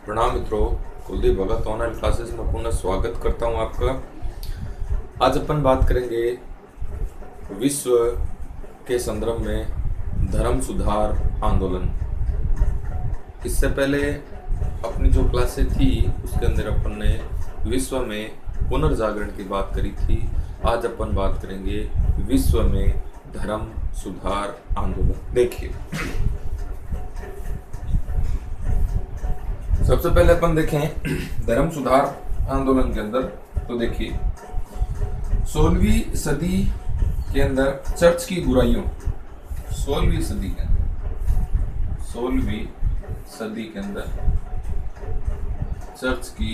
प्रणाम मित्रों, कुलदीप भगत online classes में पुनः स्वागत करता हूं आपका। आज अपन बात करेंगे विश्व के संदर्भ में धर्म सुधार आंदोलन। इससे पहले अपनी जो क्लासें थी उसके अंदर अपन ने विश्व में पुनर्जागरण की बात करी थी। आज अपन बात करेंगे विश्व में धर्म सुधार आंदोलन। देखिए, सबसे पहले अपन देखें धर्म सुधार आंदोलन के अंदर। तो देखिए, 16वीं सदी के अंदर चर्च की बुराइयों, 16वीं सदी के अंदर 16वीं सदी के अंदर चर्च की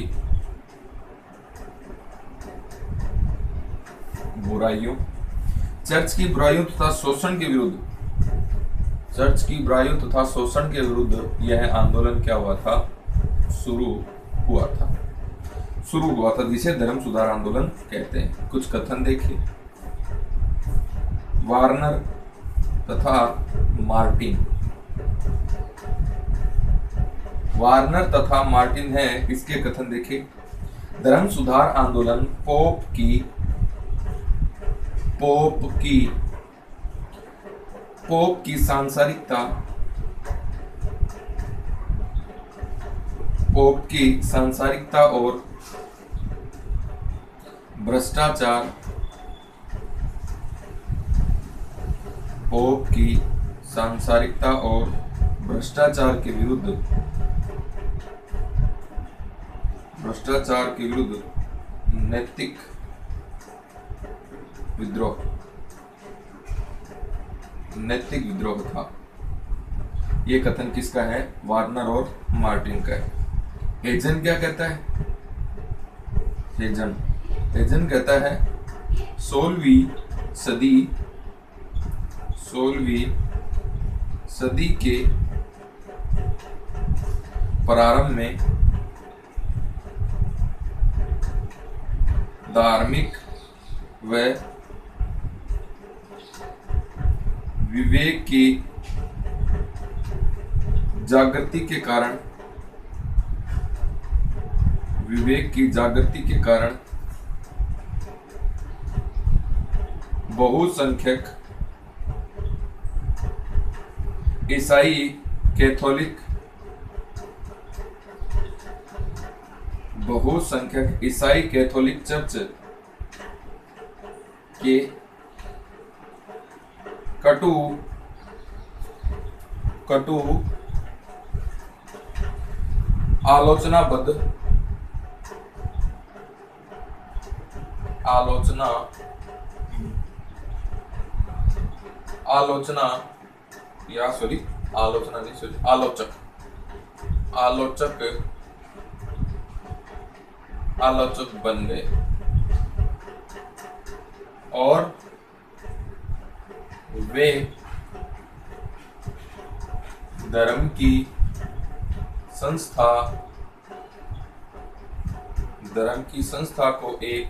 बुराइयों, चर्च की बुराइयों तथा शोषण के विरुद्ध, चर्च की बुराइयों तथा शोषण के विरुद्ध यह आंदोलन क्या हुआ था? शुरू हुआ था, जिसे धर्म सुधार आंदोलन कहते हैं। कुछ कथन देखिए। वार्नर तथा मार्टिन, वार्नर तथा मार्टिन है, इसके कथन देखिए। धर्म सुधार आंदोलन पोप की सांसारिकता, पोप की सांसारिकता और भ्रष्टाचार, पोप की सांसारिकता और भ्रष्टाचार के विरुद्ध, नैतिक विद्रोह था। ये कथन किसका है? वार्नर और मार्टिन का है। हेजन क्या कहता है? हेजन कहता है 16वीं सदी के प्रारंभ में धार्मिक व विवेक की जागृति के कारण बहुसंख्यक ईसाई कैथोलिक चर्च के कटु आलोचक बन गए और वे धर्म की संस्था को एक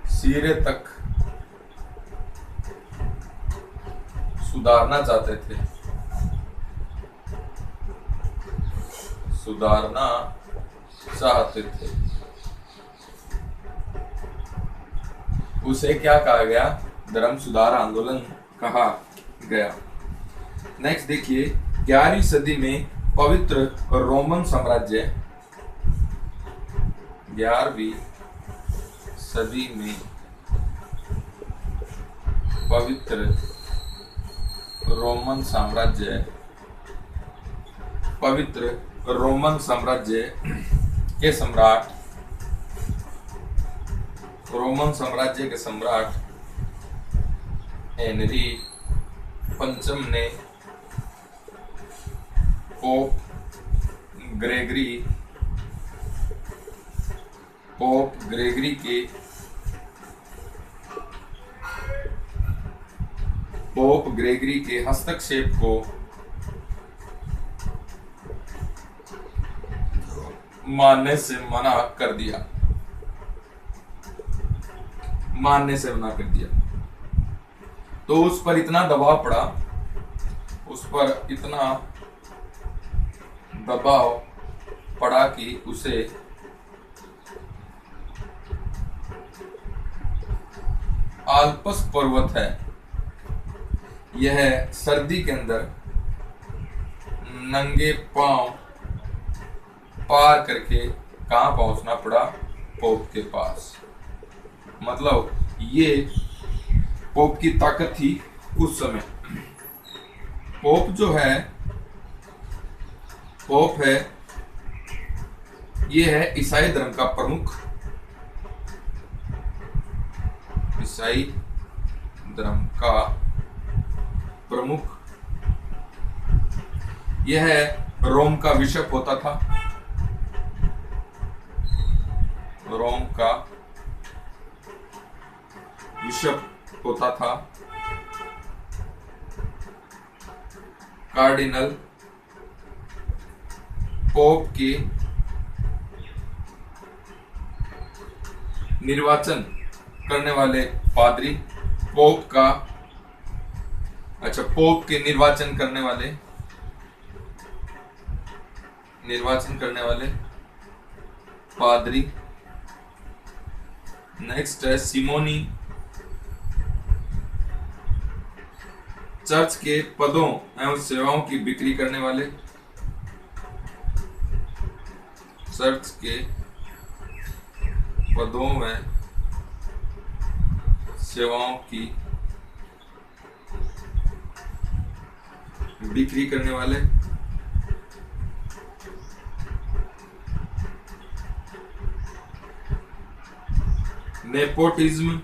सिरे तक सुधारना चाहते थे। उसे क्या कहा गया? धर्म सुधार आंदोलन कहा गया। नेक्स्ट देखिए, 11वीं सदी में पवित्र रोमन साम्राज्य, 11वीं सदी में पवित्र रोमन साम्राज्य के सम्राट हेनरी पंचम ने पोप ग्रेगरी के हस्तक्षेप को मानने से मना कर दिया। तो उस पर इतना दबाव पड़ा, उस पर इतना दबाव पड़ा कि उसे आल्प्स पर्वत है, यह सर्दी के अंदर नंगे पांव पार करके कहां पहुंचना पड़ा, पोप के पास। मतलब ये पोप की ताकत थी उस समय। पोप जो है, पोप है, ये है ईसाई धर्म का प्रमुख, ईसाई धर्म का प्रमुख। यह रोम का बिशप होता था, रोम का बिशप होता था। कार्डिनल पोप के निर्वाचन करने वाले पादरी, पोप का पोप के निर्वाचन करने वाले पादरी। नेक्स्ट है सिमोनी, चर्च के पदों एवं सेवाओं की बिक्री करने वाले, चर्च के पदों में सेवाओं की बिक्री करने वाले। नेपोटिज्म,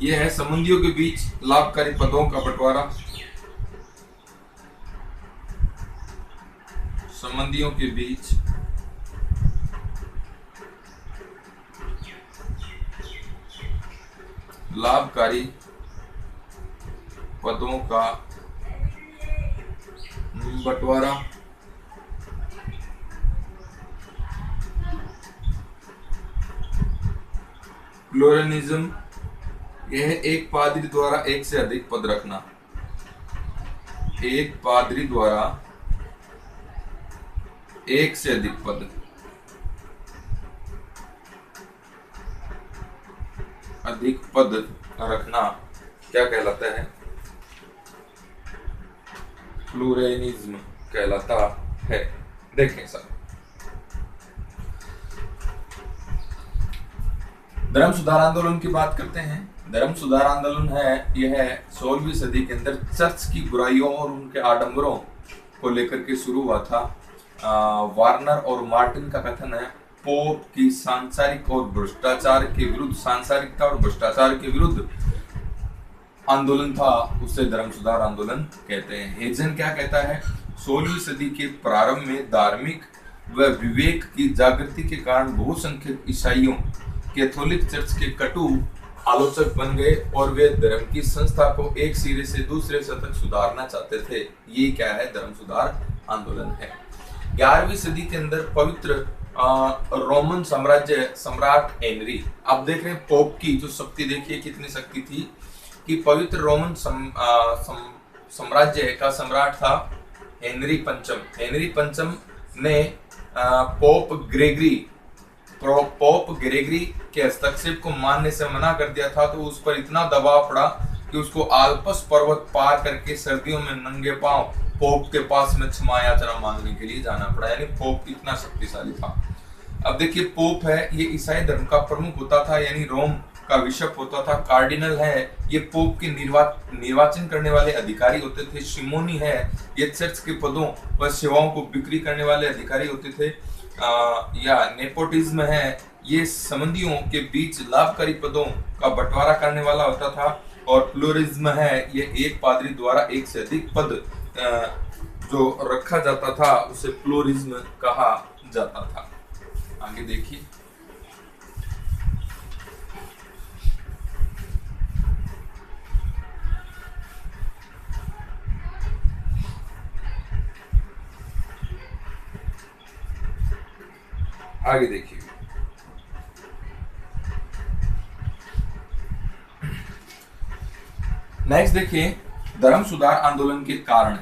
यह है संबंधियों के बीच लाभकारी पदों का बंटवारा, संबंधियों के बीच लाभकारी पदों का बंटवारा। प्लूरलिज्म, यह एक पादरी द्वारा एक से अधिक पद रखना, एक पादरी द्वारा एक से अधिक पद, अधिक पद रखना क्या कहलाता है, प्लूरलिज्म कहलाता है। देखें सर, धर्म सुधार आंदोलन की बात करते हैं। धर्म सुधार आंदोलन है, यह 16वीं सदी के अंदर चर्च की बुराइयों और उनके आडंबरों को लेकर के शुरू हुआ था। वार्नर और मार्टिन का कथन है, पोप की सांसारिक और भ्रष्टाचार के विरुद्ध, सांसारिकता और भ्रष्टाचार के विरुद्ध आंदोलन था, उसे धर्म सुधार आंदोलन कहते हैं। हेजन क्या कहता है, 16वीं सदी के प्रारंभ में धार्मिक व विवेक की जागृति के कारण बहुसंख्यक ईसाइयों कैथोलिक चर्च के कटु आलोचक बन गए और वे धर्म की संस्था को एक सिरे से दूसरे सिरे तक सुधारना चाहते थे। ये क्या है, धर्म सुधार आंदोलन है। 11वीं सदी के अंदर पवित्र रोमन साम्राज्य सम्राट हेनरी, आप देख रहे हैं पोप की जो शक्ति, देखिए कितनी शक्ति थी कि पवित्र रोमन साम्राज्य का सम्राट था हेनरी पंचम। हेनरी पंचम ने पोप ग्रेगरी के हस्तक्षेप को मानने से मना कर दिया था, तो उस पर इतना दबाव पड़ा कि उसको आल्प्स पर्वत पार करके सर्दियों में नंगे पांव पोप के पास में क्षमा याचना मांगने के लिए जाना पड़ा। यानी पोप इतना शक्तिशाली था। अब देखिए, पोप है, ये ईसाई धर्म का प्रमुख होता था, यानी रोम का बिशप होता था। कार्डिनल है, ये पोप के निर्वाचन करने वाले अधिकारी होते थे। सिमोनी है, ये चर्च के पदों व सेवाओं को बिक्री करने वाले अधिकारी होते थे। या नेपोटिज्म है, ये संबंधियों के बीच लाभकारी पदों का बंटवारा करने वाला होता था। और प्लूरलिज्म है, ये एक पादरी द्वारा एक से अधिक पद जो रखा जाता था उसे प्लूरलिज्म कहा जाता था। आगे देखिए, आगे देखिए, नेक्स्ट देखिए, धर्म सुधार आंदोलन के कारण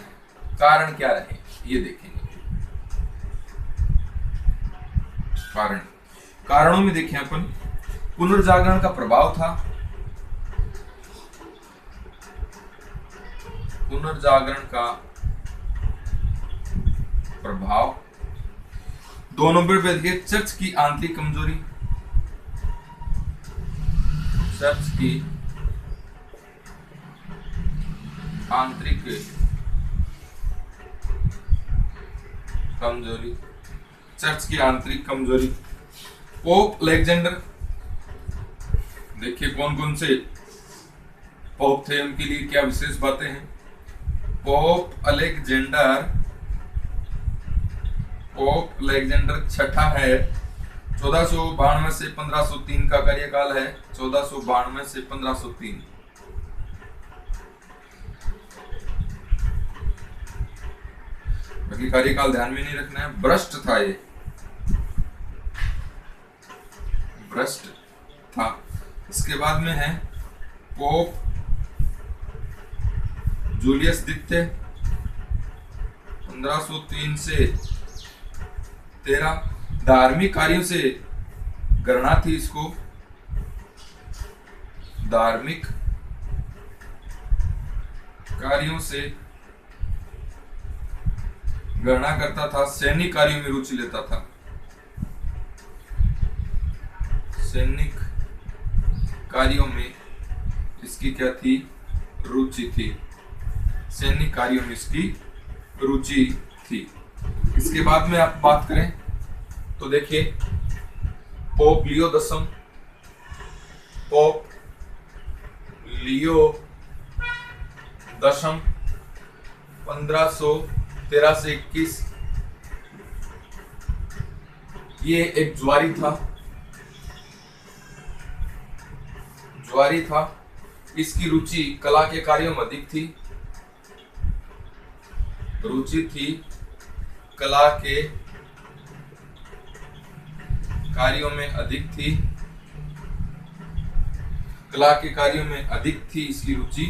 क्या रहे, ये देखेंगे। कारणों में देखें अपन, पुनर्जागरण का प्रभाव था, पुनर्जागरण का प्रभाव। 2 नंबर पे देखिए, चर्च की आंतरिक कमजोरी, चर्च की आंतरिक कमजोरी, चर्च की आंतरिक कमजोरी। पोप अलेक्जेंडर, देखिए कौन कौन से पोप थे, उनके लिए क्या विशेष बातें हैं। पोप अलेक्जेंडर छठा है, 1492 से 1503 का कार्यकाल है, 1492 से 1503। बाकी कार्यकाल ध्यान में नहीं रखना है। भ्रष्ट था, ये भ्रष्ट था। इसके बाद में है पोप जूलियस द्वितीय, 1503 से 13। धार्मिक कार्यों से गणना थी इसको, धार्मिक कार्यों से गणना करता था, सैनिक कार्यों में रुचि लेता था, सैनिक कार्यों में इसकी क्या थी, रुचि थी, सैनिक कार्यों में इसकी रुचि थी। इसके बाद में आप बात करें तो देखिए, पोप लियो 10, पोप लियो 10 1513 से 21, ये एक जुआरी था। इसकी रुचि कला के कार्यों में अधिक थी, कला के कार्यों में अधिक थी, इसकी रुचि।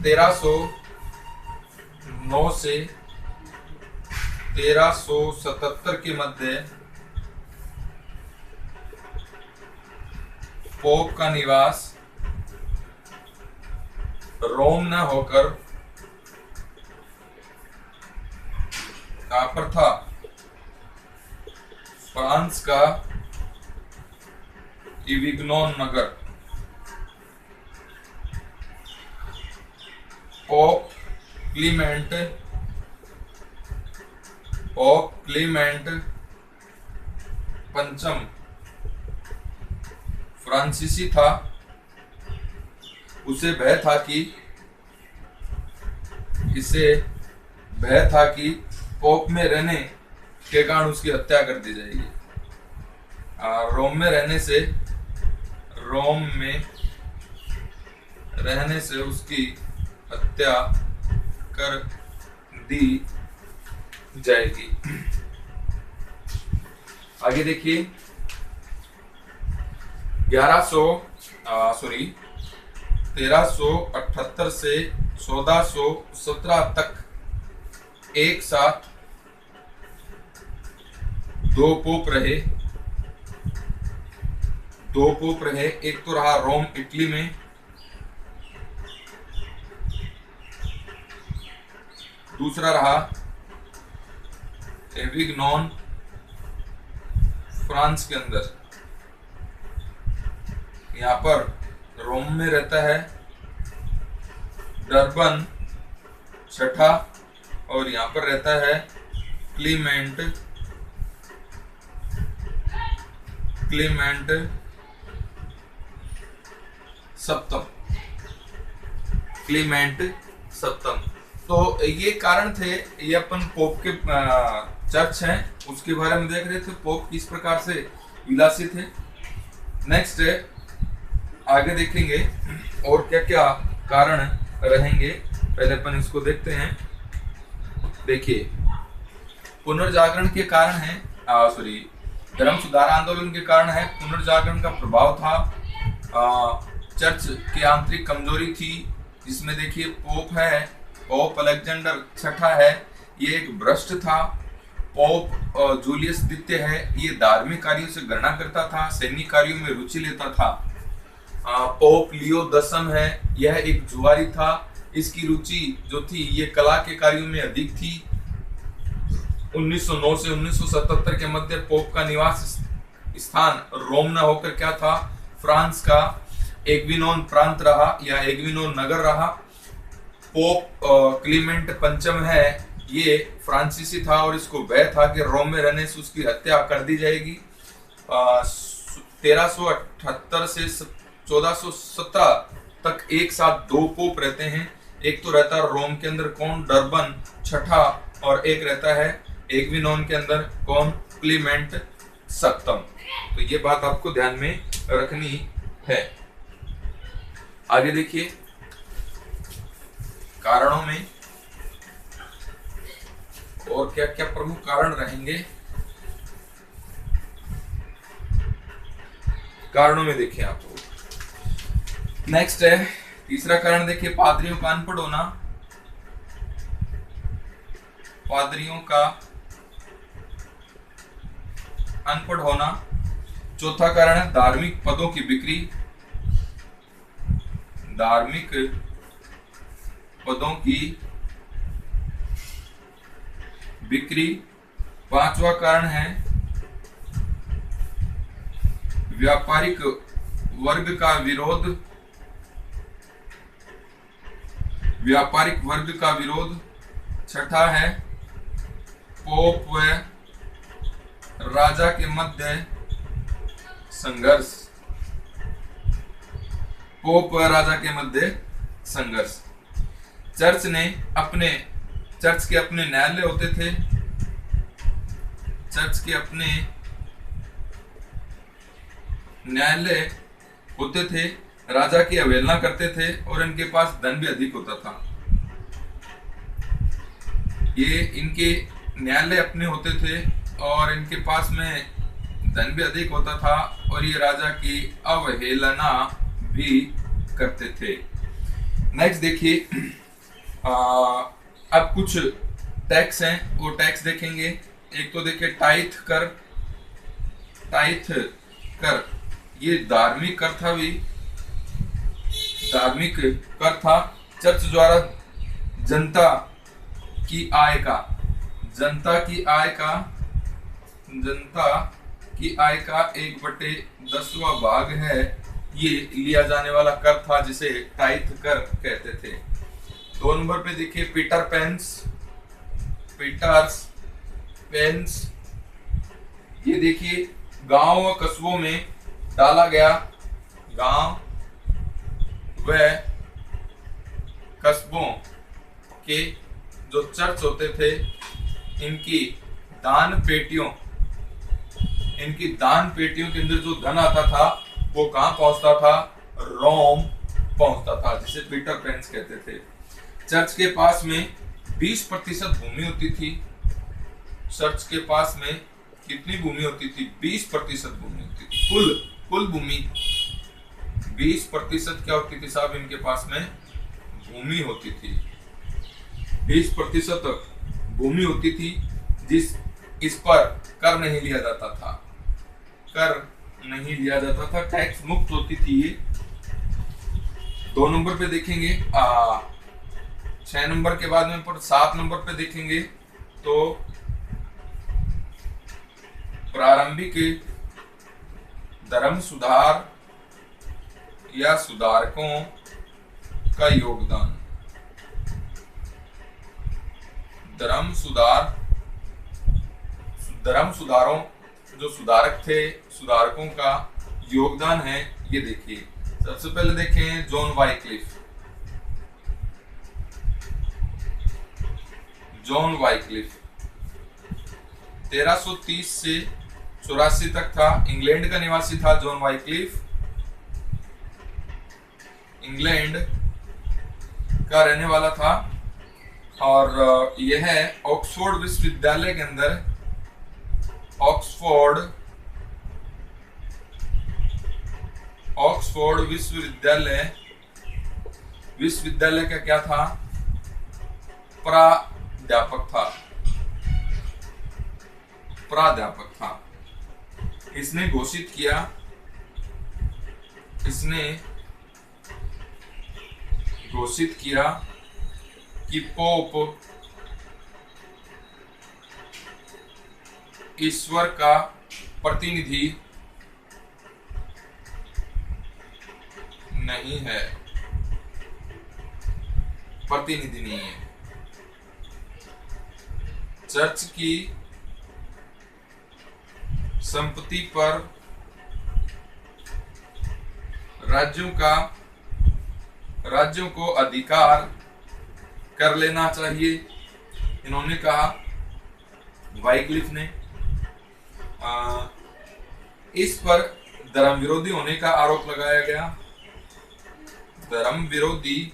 1309 से 1377 के मध्य पोप का निवास रोम न होकर कहां पर था, फ्रांस का इविग्नोन नगर। पोप क्लीमेंट पंचम फ्रांसीसी था। इसे भय था कि पोप में रहने के कारण उसकी हत्या कर दी जाएगी। रोम में रहने से उसकी हत्या कर दी जाएगी। आगे देखिए, 1378 से 1417 तक एक साथ 2 पोप रहे। एक तो रहा रोम इटली में, दूसरा रहा एविग्नोन फ्रांस के अंदर। यहाँ पर रोम में रहता है डरबन छठा, और यहाँ पर रहता है क्लीमेंट सप्तम। तो ये कारण थे, ये अपन पोप के चर्च हैं उसके बारे में देख रहे थे, पोप किस प्रकार से विलासी थे। नेक्स्ट आगे देखेंगे और क्या क्या कारण रहेंगे, पहले अपन इसको देखते हैं। देखिए, पुनर्जागरण के कारण है, धर्म सुधार आंदोलन के कारण है, पुनर्जागरण का प्रभाव था, चर्च की आंतरिक कमजोरी थी, इसमें देखिए पोप है, पोप अलेक्जेंडर छठा है, ये एक भ्रष्ट था। पोप जूलियस द्वितीय है, ये धार्मिक कार्यों से घृणा करता था, सैनिक कार्यों में रुचि लेता था। पोप लियो दसम है, यह एक जुआरी था, इसकी रुचि जो थी ये कला के कार्यों में अधिक थी। 1909 से 1977 के मध्य पोप का निवास स्थान रोम न होकर क्या था, फ्रांस का एग्विनोन प्रांत रहा या एग्विनोन नगर रहा। पोप क्लीमेंट पंचम है, ये फ्रांसीसी था और इसको भय था कि रोम में रहने से उसकी हत्या कर दी जाएगी। 1378 से 1417 तक एक साथ दो पोप रहते हैं, एक तो रहता है रोम के अंदर कौन, डरबन छठा, और एक रहता है एग्विनोन के अंदर कौन, क्लीमेंट सप्तम। तो ये बात आपको ध्यान में रखनी है। आगे देखिए कारणों में और क्या क्या प्रमुख कारण रहेंगे। कारणों में देखिए आपको नेक्स्ट है तीसरा कारण, देखिए पादरियों का अनपढ़ होना, पादरियों का अनपढ़ होना। चौथा कारण है धार्मिक पदों की बिक्री, धार्मिक पदों की बिक्री। पांचवा कारण है व्यापारिक वर्ग का विरोध, व्यापारिक वर्ग का विरोध। छठा है पोप व राजा के मध्य संघर्ष, पोप व राजा के मध्य संघर्ष। चर्च के अपने न्यायालय होते थे, चर्च के अपने न्यायालय होते थे, राजा की अवहेलना करते थे और इनके पास धन भी अधिक होता था। ये इनके न्यायालय अपने होते थे और इनके पास में धन भी अधिक होता था और ये राजा की अवहेलना भी करते थे। नेक्स्ट देखिए अब कुछ टैक्स हैं, वो टैक्स देखेंगे। एक तो देखिए टाइथ कर, टाइथ कर ये धार्मिक कर था, भी धार्मिक कर था। चर्च द्वारा जनता की आय का, जनता की आय का, जनता की आय का 1/10वां भाग है, ये लिया जाने वाला कर था जिसे टाइथ कर कहते थे। 2 नंबर पे देखिए पीटर पेंस, पीटर्स पेंस, ये देखिए गांव व कस्बों में डाला गया, गांव व कस्बों के जो चर्च होते थे इनकी दान पेटियों, इनकी दान पेटियों के अंदर जो धन आता था वो कहां पहुंचता था, रोम पहुंचता था, जिसे पीटर पेंस कहते थे। चर्च के पास में 20% भूमि होती थी, चर्च के पास में कितनी भूमि होती थी, 20% भूमि होती थी, कुल भूमि 20% क्या होती थी साहब, इनके पास में भूमि होती थी, 20% भूमि होती थी, इस पर कर नहीं लिया जाता था, कर नहीं लिया जाता था, टैक्स मुक्त होती थी ये। 2 नंबर पे देखेंगे 6 नंबर के बाद में पर 7 नंबर पे देखेंगे तो प्रारंभिक धर्म सुधार या सुधारकों का योगदान, धर्म सुधारों जो सुधारक थे, सुधारकों का योगदान है, ये देखिए। सबसे पहले देखें जॉन वाइक्लिफ, जॉन वाइक्लिफ 1330 से 84 तक था, इंग्लैंड का निवासी था जॉन वाइक्लिफ, इंग्लैंड का रहने वाला था और यह ऑक्सफोर्ड विश्वविद्यालय के अंदर, ऑक्सफोर्ड विश्वविद्यालय विश्वविद्यालय का क्या था? प्राध्यापक था, प्राध्यापक था। इसने घोषित किया, कि पोप ईश्वर का प्रतिनिधि नहीं है, प्रतिनिधि नहीं है। चर्च की संपत्ति पर राज्यों को अधिकार कर लेना चाहिए, इन्होंने कहा, वाइक्लिफ ने। इस पर धर्म विरोधी होने का आरोप लगाया गया। धर्म विरोधी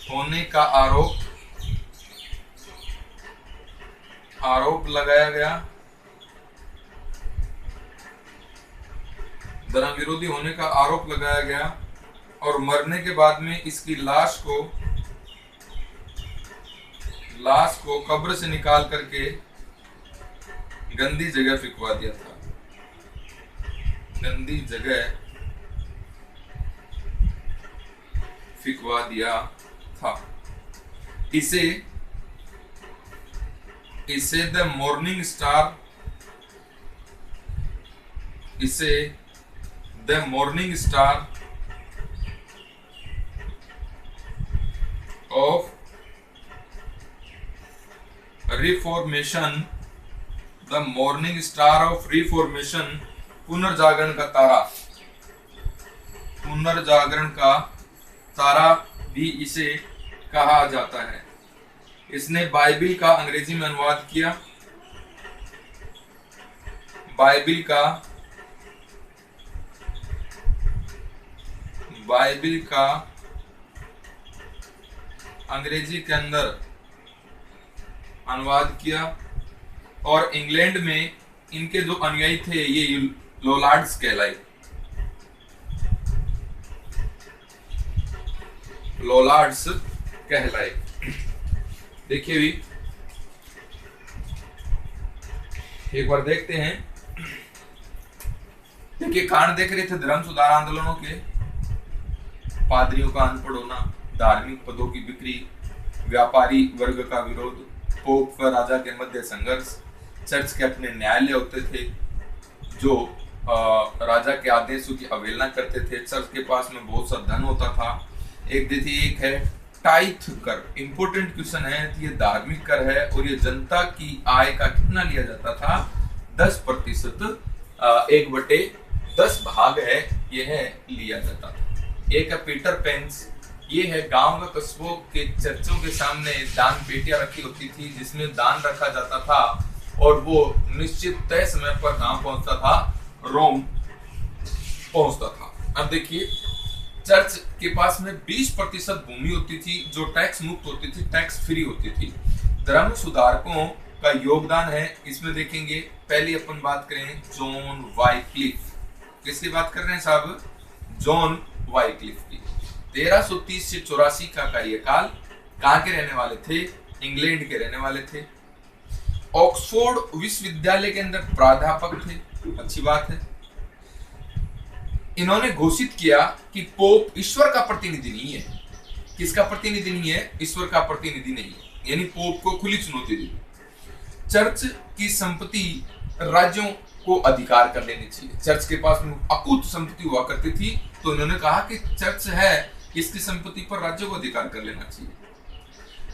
होने का आरोप लगाया गया। धर्म विरोधी होने का आरोप लगाया गया और मरने के बाद में इसकी लाश को कब्र से निकाल करके गंदी जगह फिकवा दिया था। गंदी जगह फिकवा दिया था। इसे the morning star of reformation, the morning star of reformation, पुनर्जागरण का तारा, पुनर्जागरण का तारा भी इसे कहा जाता है। इसने बाइबिल का अंग्रेजी में अनुवाद किया। बाइबिल का अंग्रेजी के अंदर अनुवाद किया और इंग्लैंड में इनके जो अनुयायी थे ये लोलार्ड्स कहलाए। लोलार्ड्स कहलाए। देखिए भी एक बार देखते हैं। देखिए कारण देख रहे थे धर्म सुधार आंदोलनों के, पादरियों का अनपढ़ होना, धार्मिक पदों की बिक्री, व्यापारी वर्ग का विरोध, पोप व राजा के मध्य संघर्ष, चर्च के अपने न्यायालय होते थे जो राजा के आदेशों की अवहेलना करते थे। चर्च के पास में बहुत सा धन होता था। एक है टाइथ कर, इंपोर्टेंट क्वेश्चन है। ये धार्मिक कर है और ये जनता की आय का कितना लिया जाता था? 10%, 1/10 भाग है, यह लिया जाता था। एक है पीटर पेंस, ये है गांव व कस्बों के चर्चों के सामने दान पेटियां रखी होती थी जिसमें दान रखा जाता था और वो निश्चित तय समय पर कहां पहुंचता था? रोम पहुंचता था। अब देखिए चर्च के पास में 20% भूमि होती थी जो टैक्स मुक्त होती थी, टैक्स फ्री होती थी। धर्म सुधारकों का योगदान है इसमें देखेंगे। पहले अपन बात करें जॉन वाइक्लिफ। किसकी बात कर रहे हैं साहब? जॉन वाइक्लिफ की। 1330 से 84 का कार्यकाल। कहाँ के रहने वाले थे? इंग्लैंड के रहने वाले थे। ऑक्सफोर्ड विश्वविद्यालय के अंदर प्राध्यापक थे, अच्छी बात है। इन्होंने घोषित किया कि पोप ईश्वर का प्रतिनिधि नहीं है। किसका प्रतिनिधि नहीं है? ईश्वर का प्रतिनिधि नहीं है, यानी पोप को खुली चुनौती दी। चर्च की संपत्ति राज्यों को अधिकार कर लेनी चाहिए। चर्च के पास में अकूत संपत्ति हुआ करती थी तो इन्होंने कहा कि चर्च है, इसकी संपत्ति पर राज्यों को अधिकार कर लेना चाहिए।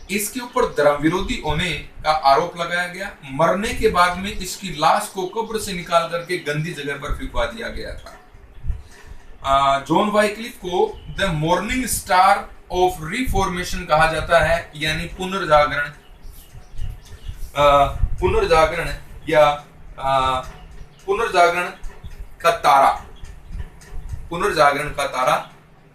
इसके ऊपर धर्म विरोधी होने का आरोप लगाया गया। मरने के बाद में इसकी लाश को कब्र से निकाल करके गंदी जगह पर फिकवा दिया गया था। जॉन वाइक्लिफ को the morning star of reformation कहा जाता है, यानी पुनर्जागरण या पुनर्जागरण का तारा, पुनर्जागरण का तारा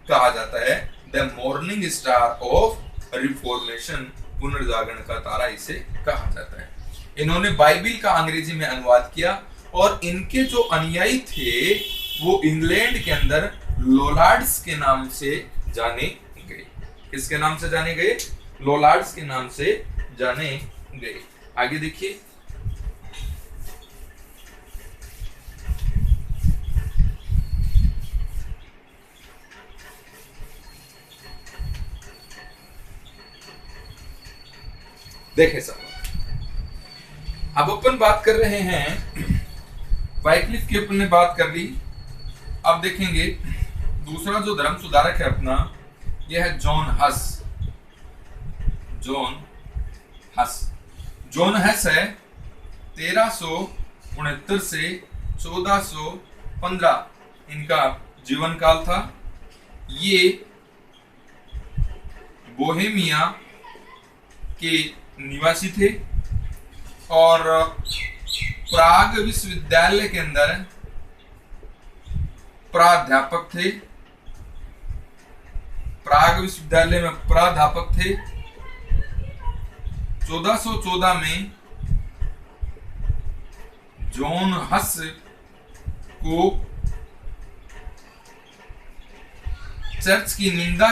कहा जाता है। The morning star of reformation, पुनर्जागरण का तारा इसे कहा जाता है। इन्होंने बाइबिल का अंग्रेजी में अनुवाद किया और इनके जो अनुयायी थे वो इंग्लैंड के अंदर लोलार्ड्स के नाम से जाने गए। किसके नाम से जाने गए? लोलार्ड्स के नाम से जाने गए। आगे देखिए, देखें सब, अब अपन बात कर रहे हैं वाइक्लिफ की, अपन ने बात कर ली। अब देखेंगे दूसरा जो धर्म सुधारक है अपना, यह है जॉन हस। जॉन हस है 1369 से 1415 इनका जीवन काल था। ये बोहेमिया के निवासी थे और प्राग विश्वविद्यालय के अंदर प्राध्यापक थे। प्राग विश्वविद्यालय में प्राध्यापक थे। 1414 में जॉन हस को चर्च की निंदा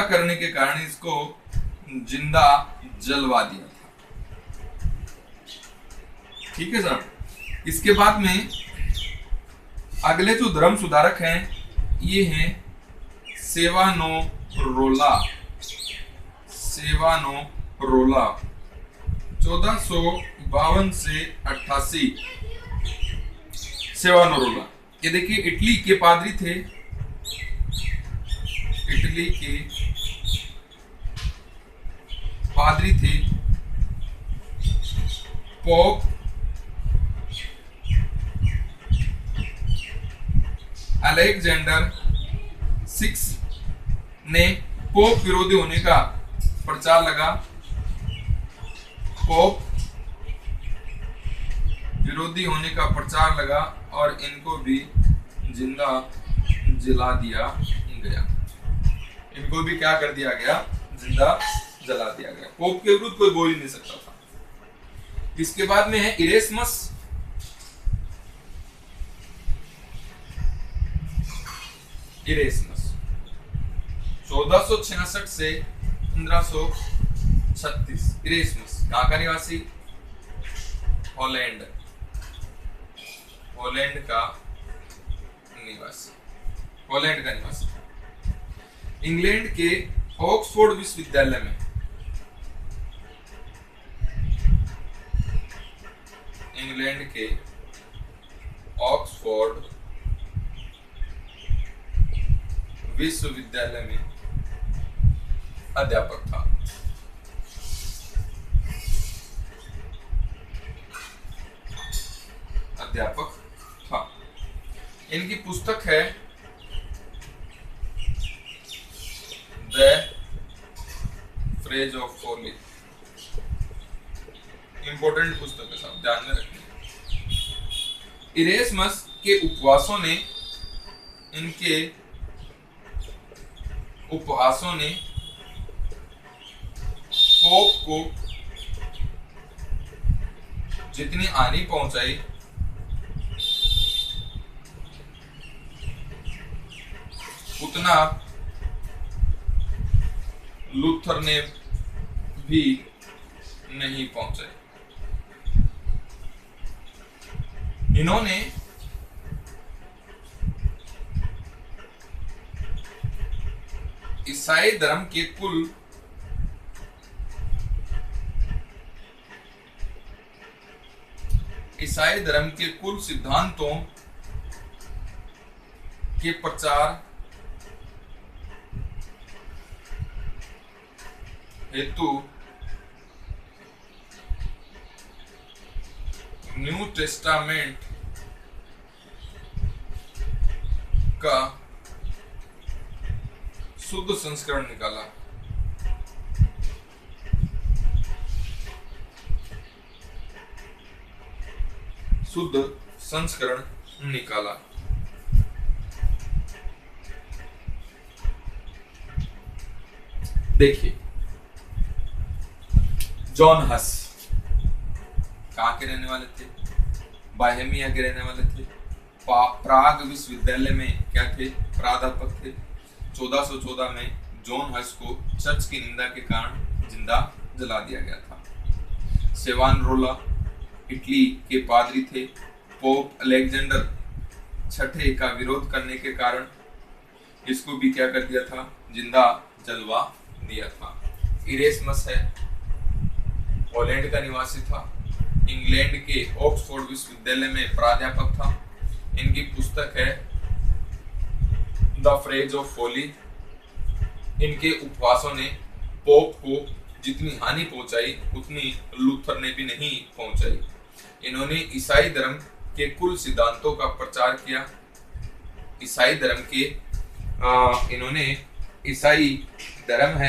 करने के कारण इसको जिंदा जलवा दिया था। ठीक है सर। इसके बाद में अगले जो धर्म सुधारक हैं, ये हैं सेवानोरोला। 1452 से 88 सेवानोरोला। ये देखिए इटली के पादरी थे। पोप अलेक्जेंडर 6 ने पोप विरोधी होने का प्रचार लगा। और इनको भी जिंदा जला दिया गया। इनको भी क्या कर दिया गया? जिंदा जला दिया गया। पोप के विरुद्ध कोई बोल ही नहीं सकता था। इसके बाद में है इरेस्मस। 1466 से 1536। इरेस्मस कहाँ का निवासी? हॉलैंड का निवासी। इंग्लैंड के ऑक्सफोर्ड विश्वविद्यालय में अध्यापक था। इनकी पुस्तक है the praise of folly. Important पुस्तक है साहब, ध्यान में रखना। इरेस्मस के उपहासों ने पोप को जितनी हानि पहुंचाई उतना लूथर ने भी नहीं पहुंचाई। इन्होंने ईसाई धर्म के कुल सिद्धांतों के प्रचार हेतु न्यू टेस्टामेंट का शुद्ध संस्करण निकाला। देखिए जॉन हस कहाँ के रहने वाले थे? बोहेमिया के रहने वाले थे। प्राग विश्वविद्यालय में क्या थे? प्राध्यापक थे। 1414 में जॉन हस को चर्च की निंदा के कारण जिंदा जला दिया गया था। सेवानरोला इटली के पादरी थे। पोप अलेक्जेंडर छठे का विरोध करने के कारण इसको भी क्या कर दिया था? जिंदा जलवा दिया था। इरेस्मस है, पोलैंड का निवासी था। इंग्लैंड के ऑक्सफोर्ड विश्वविद्यालय में प्राध्यापक था। इनकी पुस्तक है द फ्रेज ऑफ फॉली। इनके उपवासों ने पोप को जितनी हानि पहुंचाई उतनी लूथर ने भी नहीं पहुंचाई। इन्होंने ईसाई धर्म के कुल सिद्धांतों का प्रचार किया। ईसाई धर्म के इन्होंने ईसाई धर्म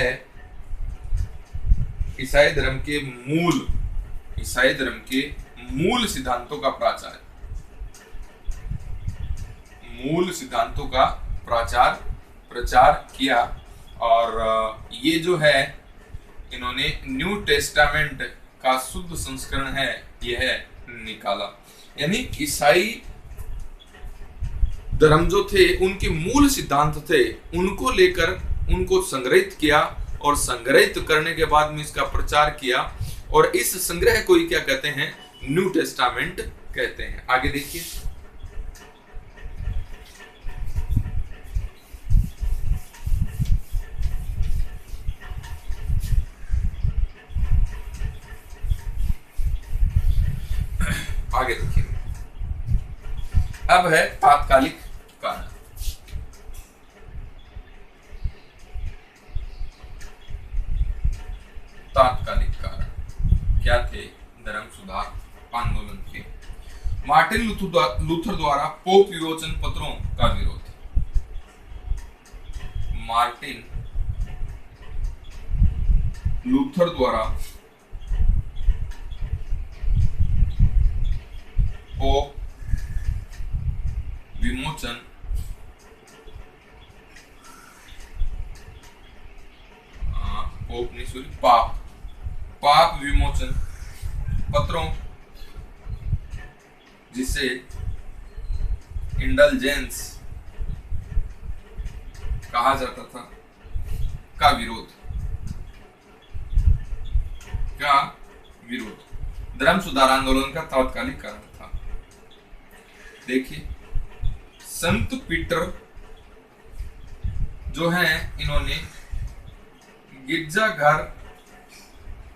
के मूल सिद्धांतों का प्रचार किया। और ये जो है इन्होंने न्यू टेस्टामेंट का शुद्ध संस्करण है यह निकाला। यानी ईसाई धर्म जो थे उनके मूल सिद्धांत थे उनको लेकर उनको संग्रहित किया और संग्रहित करने के बाद में इसका प्रचार किया और इस संग्रह को ही क्या कहते हैं? न्यू टेस्टामेंट कहते हैं। आगे देखिए, आगे देखिए। अब है तात्कालिक कारण। तात्कालिक कारण क्या थे? धर्म सुधार आंदोलन के। मार्टिन लूथर द्वारा पोप विमोचन पत्रों का विरोध। मार्टिन लूथर द्वारा पोप विमोचन पाप विमोचन पत्रों, जिसे इंडल्जेंस कहा जाता था, का विरोध धर्म सुधार आंदोलन का तात्कालिक कारण था। देखिए, संत पीटर जो हैं इन्होंने गिरजाघर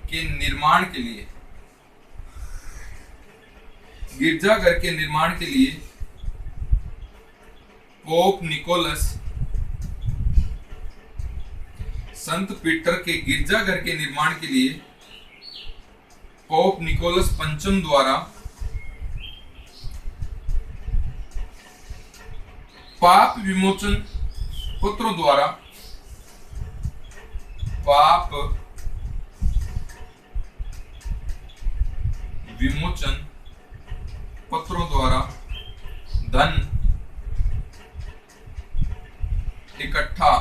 के निर्माण के लिए पोप निकोलस, संत पीटर के गिरजाघर के निर्माण के लिए पोप निकोलस पंचम द्वारा पाप विमोचन पत्रों द्वारा पाप विमोचन पत्रों द्वारा धन इकट्ठा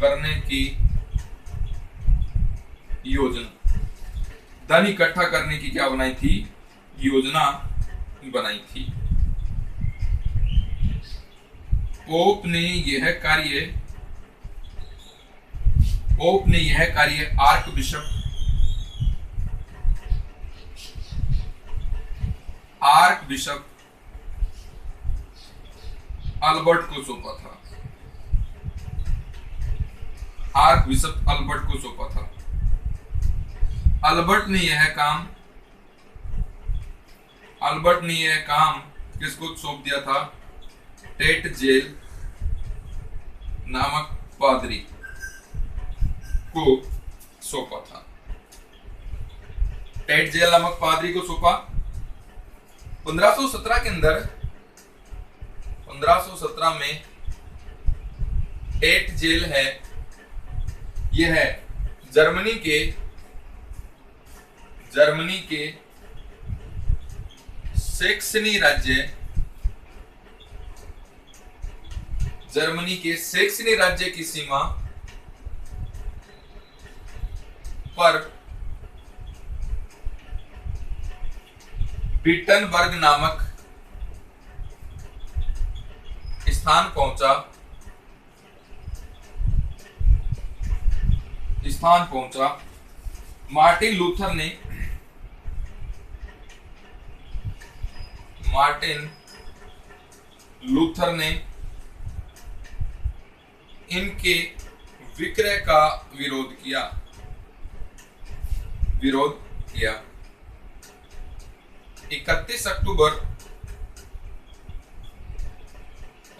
करने की योजना, धन इकट्ठा करने की क्या बनाई थी? योजना बनाई थी। पोप ने यह कार्य आर्क बिशप अल्बर्ट को सौंपा था। अल्बर्ट ने यह काम किसको सौंप दिया था? टेट जेल नामक पादरी को सौंपा था। टेट जेल नामक पादरी को सौंपा। 1517 के अंदर 1517 में टेट जेल है, यह है जर्मनी के सैक्सनी राज्य की सीमा पर विटनबर्ग नामक स्थान पहुंचा। मार्टिन लूथर ने इनके विक्रय का विरोध किया। 31 अक्टूबर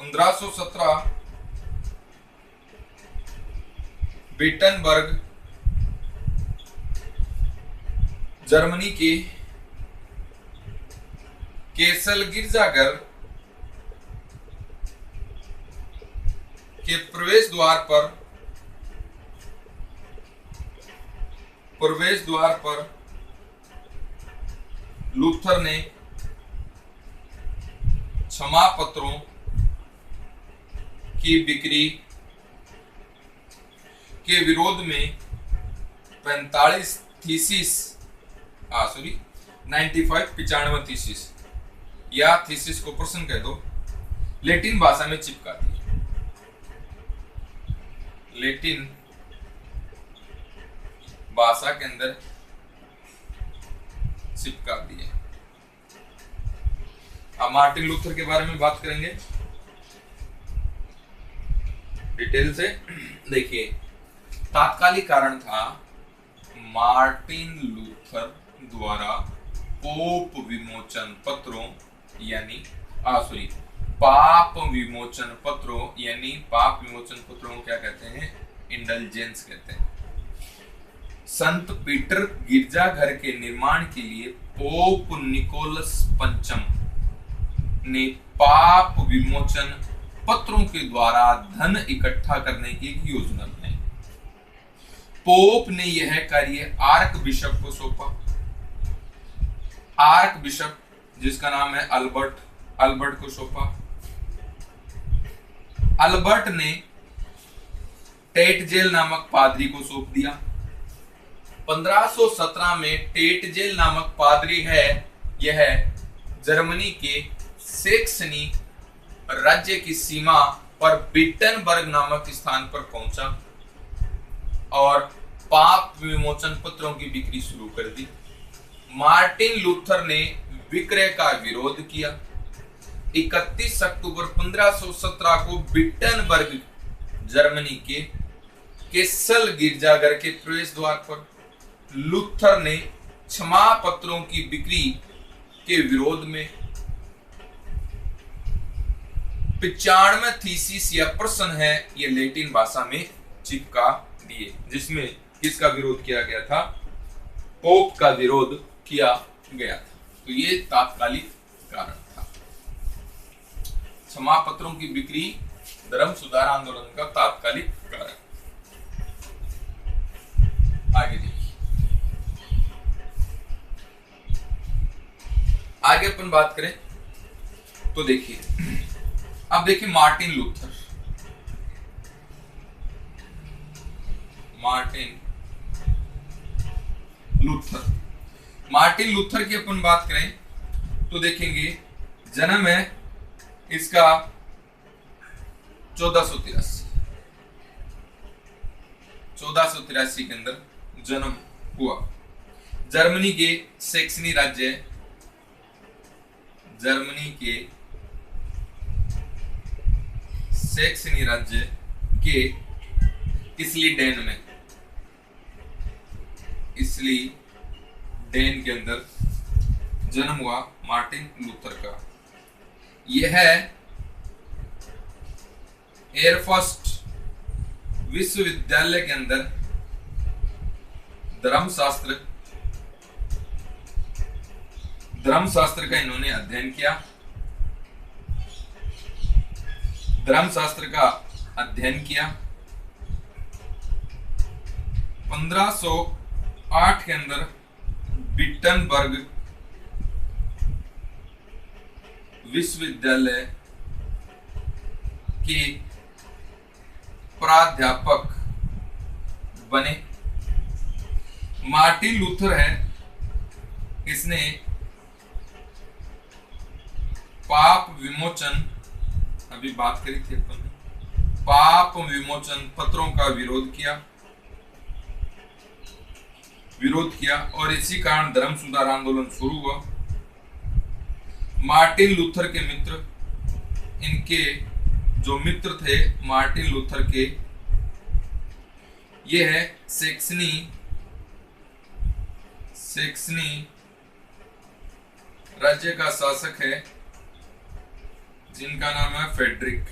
1517 विटनबर्ग जर्मनी के केसल गिरजाघर के प्रवेश द्वार पर लूथर ने क्षमा पत्रों की बिक्री के विरोध में 95 थीसिस या थीसिस को प्रश्न कह दो, लैटिन भाषा में चिपका दी। लैटिन भाषा के अंदर चिपका दिए। अब मार्टिन लूथर के बारे में बात करेंगे डिटेल से। देखिए, तात्कालिक कारण था मार्टिन लूथर द्वारा पाप विमोचन पत्रों को क्या कहते हैं? इंडल्जेंस कहते हैं। संत पीटर गिरजाघर के निर्माण के लिए पोप निकोलस पंचम ने पाप विमोचन पत्रों के द्वारा धन इकट्ठा करने की एक योजना बनाई। पोप ने यह कार्य आर्क बिशप को सौंपा। आर्क बिशप जिसका नाम है अल्बर्ट को सौंपा। अल्बर्ट ने टेटजेल नामक पादरी को सौंप दिया। 1517 में टेटजेल नामक पादरी है, यह जर्मनी के सेक्सनी राज्य की सीमा पर विटनबर्ग नामक स्थान पर पहुंचा और पाप विमोचन पत्रों की बिक्री शुरू कर दी। मार्टिन लूथर ने विक्रय का विरोध किया। 31 अक्टूबर 1517 को विटनबर्ग जर्मनी के केसल गिरजाघर के प्रवेश द्वार पर लूथर ने क्षमा पत्रों की बिक्री के विरोध में 95 थीसिस या प्रश्न है, ये लैटिन भाषा में चिपका दिए, जिसमें किसका विरोध किया गया था? पोप का विरोध किया गया था। तो ये तात्कालिक कारण था। क्षमा पत्रों की बिक्री धर्म सुधार आंदोलन का तात्कालिक कारण। आगे देखिए, आगे अपन बात करें तो देखिए, अब देखिए मार्टिन लूथर की अपन बात करें तो देखेंगे जन्म है इसका 1483 के अंदर जन्म हुआ। जर्मनी के सेक्सनी राज्य के इसलीडेन के अंदर जन्म हुआ मार्टिन लूथर का। यह एयरफोर्स विश्वविद्यालय के अंदर धर्मशास्त्र का इन्होंने अध्ययन किया। धर्मशास्त्र का अध्ययन किया। 1508 के अंदर विटनबर्ग विश्वविद्यालय के प्राध्यापक बने। मार्टिन लूथर है, इसने पाप विमोचन, अभी बात करी थी अपन, पाप विमोचन पत्रों का विरोध किया और इसी कारण धर्म सुधार आंदोलन शुरू हुआ। मार्टिन लूथर के मित्र, इनके जो मित्र थे मार्टिन लूथर के, ये है सेक्सनी राज्य का शासक है जिनका नाम है फेडरिक।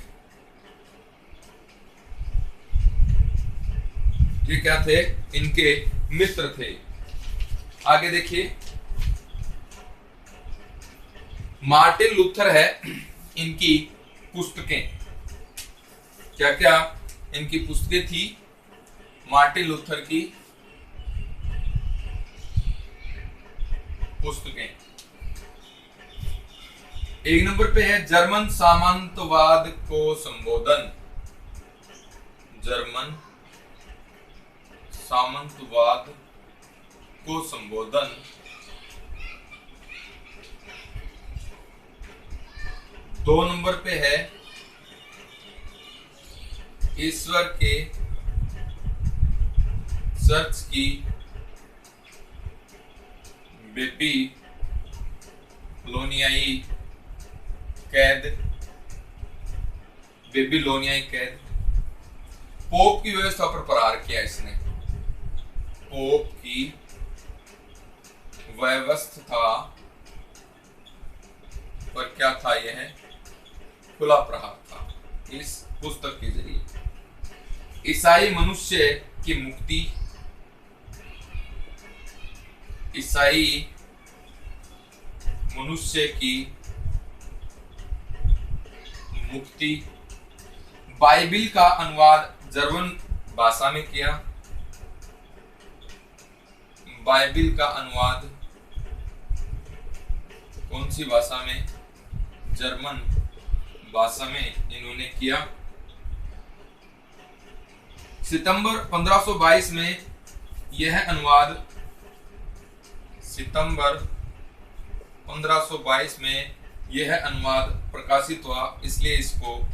ये क्या थे? इनके मित्र थे। आगे देखिए, मार्टिन लूथर है, इनकी पुस्तकें, क्या क्या इनकी पुस्तकें थी मार्टिन लूथर की पुस्तकें। एक नंबर पे है जर्मन सामंतवाद को संबोधन, जर्मन सामंतवाद को संबोधन। दो नंबर पे है ईश्वर के चर्च की बेबीलोनियाई कैद। पोप की व्यवस्था पर प्रहार किया इसने, पोप की व्यवस्था पर क्या था? यह खुला प्रहार था इस पुस्तक के जरिए। ईसाई मनुष्य की मुक्ति, ईसाई मनुष्य की मुक्ति। बाइबिल का अनुवाद जर्मन भाषा में किया, बाइबिल का अनुवाद कौन सी भाषा में? जर्मन भाषा में इन्होंने किया। सितंबर 1522 में यह अनुवाद, सितंबर 1522 में यह अनुवाद प्रकाशित हुआ, इसलिए इसको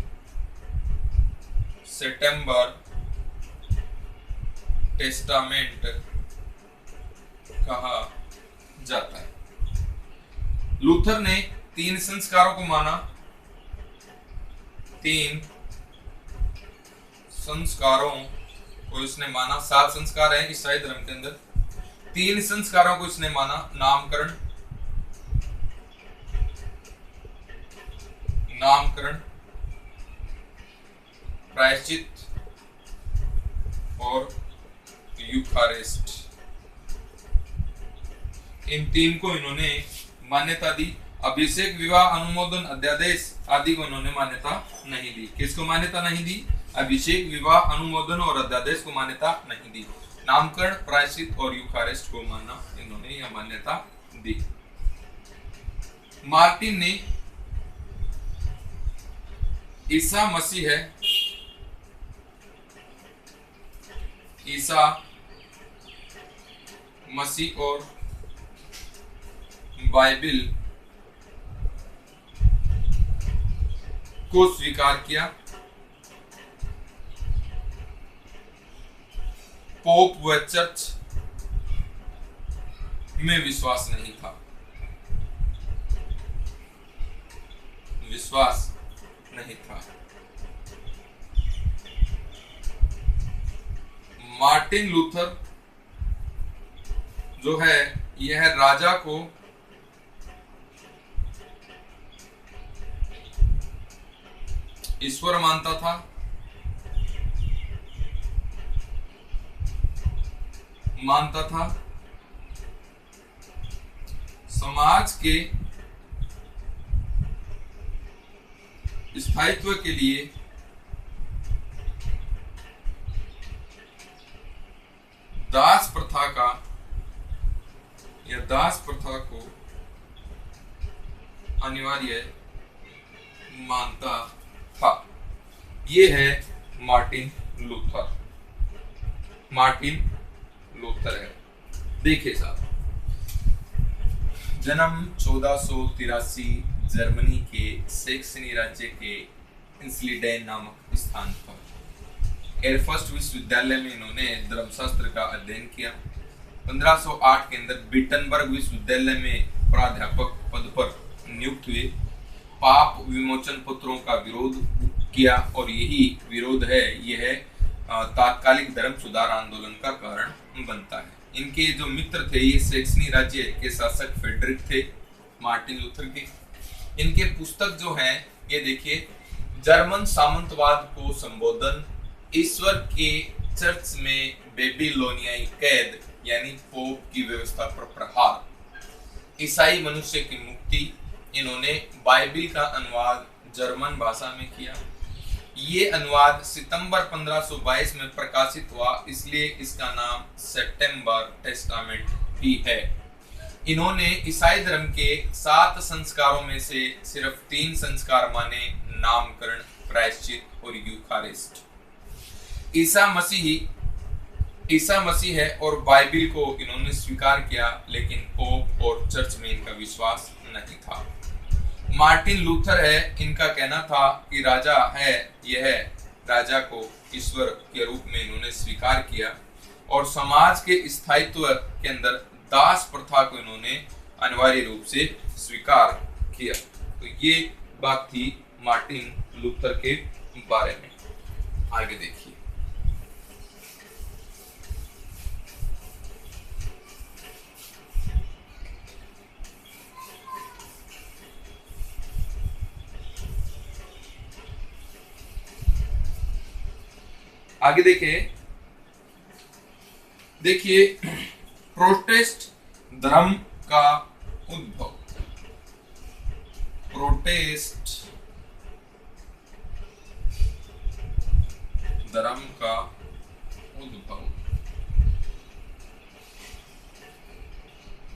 सितंबर टेस्टामेंट कहा जाता है। लूथर ने 3 संस्कारों को माना, 3 संस्कारों को इसने माना। 7 संस्कार हैं ईसाई धर्म के अंदर, 3 संस्कारों को इसने माना। नामकरण, प्रायश्चित और यूखारिस्ट, इन 3 को इन्होंने मान्यता दी। अभिषेक, विवाह, अनुमोदन, अध्यादेश आदि को इन्होंने मान्यता नहीं दी। किसको मान्यता नहीं दी? अभिषेक, विवाह, अनुमोदन और अध्यादेश को मान्यता नहीं दी। नामकरण, प्रायश्चित और यूखारिस्ट को माना इन्होंने यह मान्यता दी। मार्टिन ने ईसा मसीह है, ईसा मसीह और बाइबिल को स्वीकार किया। पोप व चर्च में विश्वास नहीं था, विश्वास नहीं था। मार्टिन लूथर जो है यह राजा को ईश्वर मानता था, समाज के स्थायित्व के लिए दास प्रथा को अनिवार्य मानता था। ये है मार्टिन लूथर है। देखिए साहब, जन्म 1483 जर्मनी के सैक्सनी राज्य के इंसलीडेन नामक स्थान पर एयरफर्स्ट विश्वविद्यालय में इन्होंने धर्मशास्त्र का अध्ययन किया। 1508 के अंदर विटनबर्ग विश्वविद्यालय में प्राध्यापक पद पर नियुक्त हुए। पाप विमोचन पत्रों का विरोध किया और यही विरोध है, यह तात्कालिक धर्म सुधार आंदोलन का कारण बनता है। इनके जो मित्र थे, ये सैक्सनी राज्य के शासक फ्रेडरिक थे, मार्टिन लूथर के। इनके पुस्तक जो हैं, ये देखिए, जर्मन सामंतवाद को संबोधन, ईश्वर के चर्च में बेबीलोनियाई कैद यानी पोप की व्यवस्था पर प्रहार, ईसाई मनुष्य की मुक्ति। इन्होंने बाइबिल का अनुवाद जर्मन भाषा में किया। ये अनुवाद सितंबर 1522 में प्रकाशित हुआ, इसलिए इसका नाम सेप्टेम्बर टेस्टामेंट भी है। इन्होंने ईसाई धर्म के 7 संस्कारों में से सिर्फ 3 संस्कार माने, नामकरण, प्रायश्चित और यूखारिस्ट। ईसा मसीह है और बाइबिल को इन्होंने स्वीकार किया, लेकिन पोप और चर्च में इनका विश्वास नहीं था। मार्टिन लूथर है, इनका कहना था कि राजा है, यह राजा को ईश्वर के रूप में इन्होंने स्वीकार किया और समाज के स्थायित्व के अंदर दास प्रथा को इन्होंने अनिवार्य रूप से स्वीकार किया। तो ये बात थी मार्टिन लूथर के बारे में। आगे देखिए, आगे देखिए प्रोटेस्ट धर्म का उद्भव। प्रोटेस्ट धर्म का उद्भव।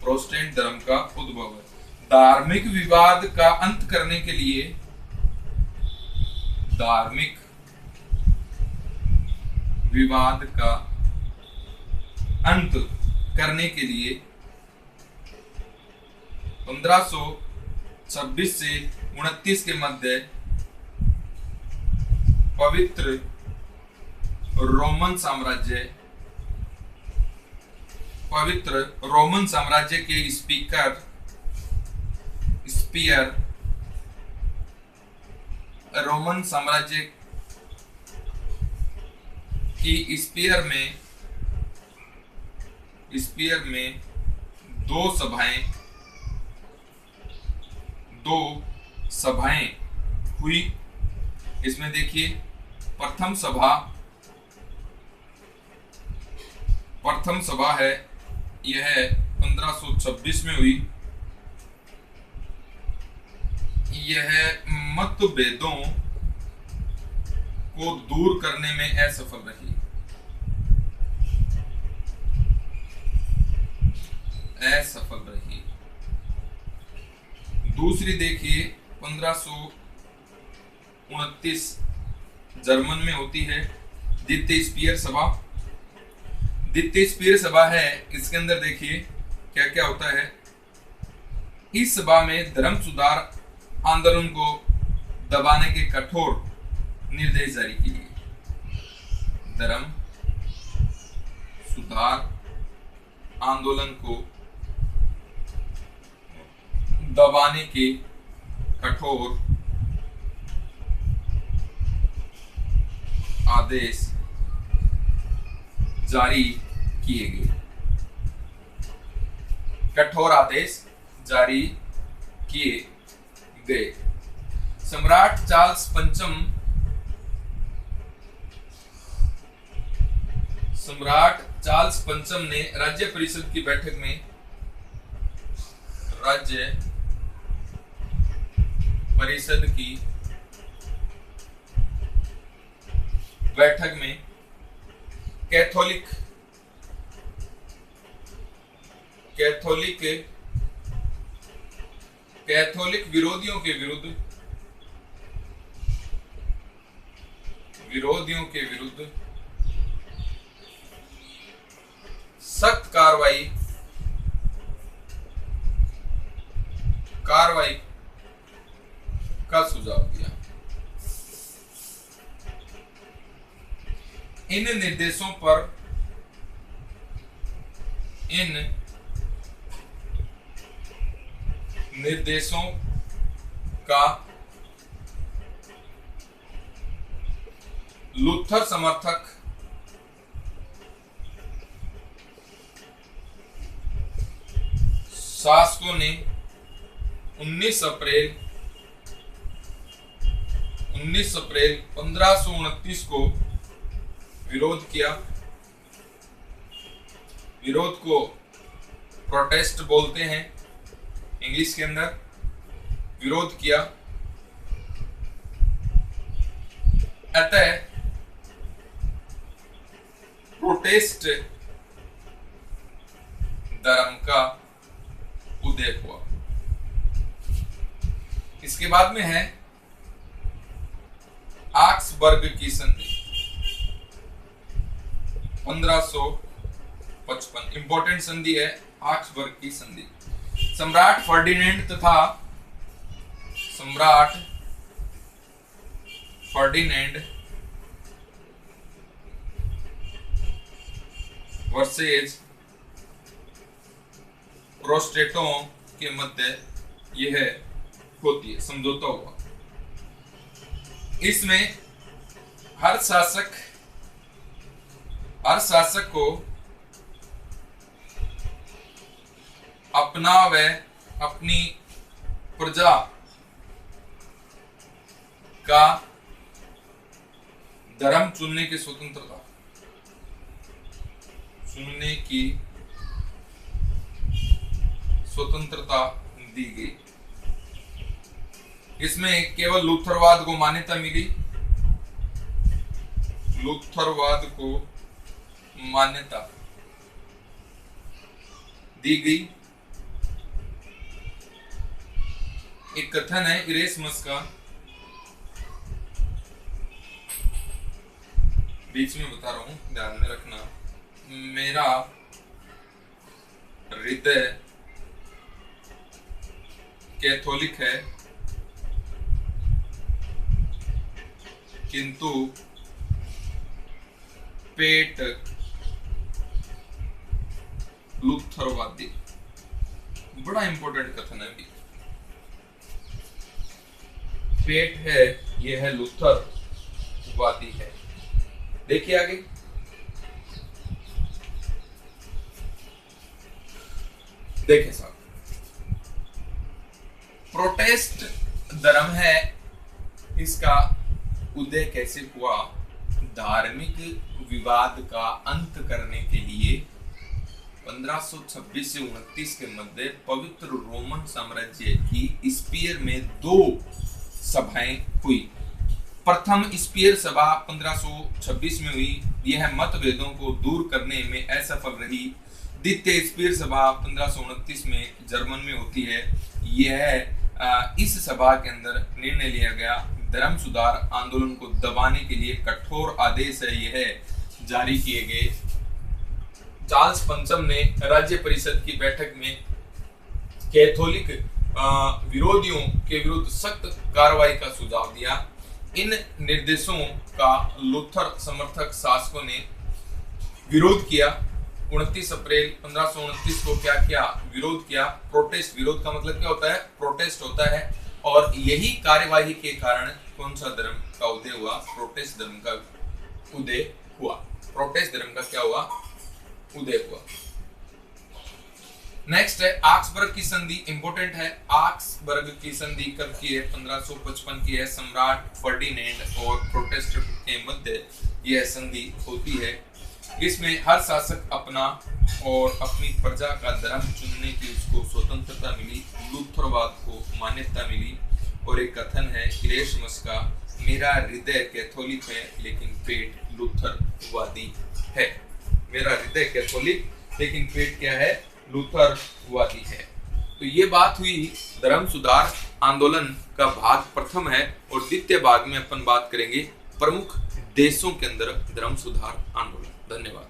प्रोटेस्टेंट धर्म का उद्भव है धार्मिक विवाद का अंत करने के लिए, धार्मिक विवाद का अंत करने के लिए 1526 से 29 के मध्य पवित्र रोमन साम्राज्य के रोमन साम्राज्य की स्पीयर में दो सभाएं हुई। इसमें देखिए, प्रथम सभा है, यह 1526 में हुई। यह मतभेदों को दूर करने में असफल रही। दूसरी देखिए 1529 जर्मन में होती है द्वितीय स्पीयर सभा है। इसके अंदर देखिए क्या क्या होता है। इस सभा में धर्म सुधार आंदोलन को दबाने के कठोर निर्देश जारी किए। धर्म सुधार आंदोलन को दबाने के कठोर आदेश जारी किए गए। कठोर आदेश जारी किए गए। सम्राट चार्ल्स पंचम ने राज्य परिषद की बैठक में कैथोलिक विरोधियों के विरुद्ध सख्त कार्रवाई कार्रवाई का सुझाव दिया। इन निर्देशों का लूथर समर्थक शासकों ने 19 अप्रैल 1529 को विरोध किया। विरोध को प्रोटेस्ट बोलते हैं इंग्लिश के अंदर। विरोध किया, अतः प्रोटेस्ट धर्म का उदय हुआ। इसके बाद में है आक्सबर्ग की संधि 1555। इंपॉर्टेंट संधि है आक्सबर्ग की संधि। सम्राट फर्डिनेंड वर्सेज प्रोस्टेटों के मध्य यह होती है, समझौता हुआ। इसमें हर शासक को अपना व अपनी प्रजा का धर्म चुनने की स्वतंत्रता दी गई। इसमें केवल लूथरवाद को मान्यता मिली। लूथरवाद को मान्यता दी गई। एक कथन है इरेस्मस का, बीच में बता रहा हूं, ध्यान में रखना। मेरा हृदय कैथोलिक है, किंतु पेट लूथरवादी। बड़ा इंपॉर्टेंट कथन है भी। पेट है, यह है लूथरवादी है। देखिए आगे, देखें साहब, प्रोटेस्ट धर्म है, इसका उदय कैसे हुआ? धार्मिक विवाद का अंत करने के लिए 1526 से 29 के मध्य पवित्र रोमन साम्राज्य की स्पीयर में 2 सभाएं हुई। प्रथम स्पीयर सभा 1526 में हुई, यह मतभेदों को दूर करने में असफल रही। द्वितीय स्पीयर सभा 1529 में जर्मन में होती है। यह इस सभा के अंदर निर्णय लिया गया, धर्म सुधार आंदोलन को दबाने के लिए कठोर आदेश है यह जारी किए गए। चार्ल्स पंचम ने राज्य परिषद की बैठक में कैथोलिक विरोधियों के विरुद्ध सख्त कार्रवाई का सुझाव दिया। इन निर्देशों का लूथर समर्थक शासकों ने विरोध किया। 29 अप्रैल 1529 को क्या किया? विरोध किया। प्रोटेस्ट, विरोध का मतलब क्या होता है? प्रोटेस्ट होता है। और यही कार्यवाही के कारण कौन सा धर्म का उदय हुआ? प्रोटेस्ट धर्म का उदय हुआ। प्रोटेस्ट धर्म का क्या हुआ? उदय हुआ। नेक्स्ट है आक्सबर्ग की संधि। इंपोर्टेंट है। आक्सबर्ग की संधि कब की है? 1555 की है। सम्राट फर्डिनेंड और प्रोटेस्ट के मध्य यह संधि होती है। इसमें हर शासक अपना और अपनी प्रजा का धर्म चुनने की उसको स्वतंत्रता मिली, लूथरवाद को मान्यता मिली। और एक कथन है इरेस्मस का, मेरा हृदय कैथोलिक है लेकिन पेट लूथरवादी है। मेरा हृदय कैथोलिक लेकिन पेट क्या है? लूथरवादी है। तो ये बात हुई धर्म सुधार आंदोलन का भाग प्रथम है। और द्वितीय भाग में अपन बात करेंगे प्रमुख देशों के अंदर धर्म सुधार आंदोलन। धन्यवाद।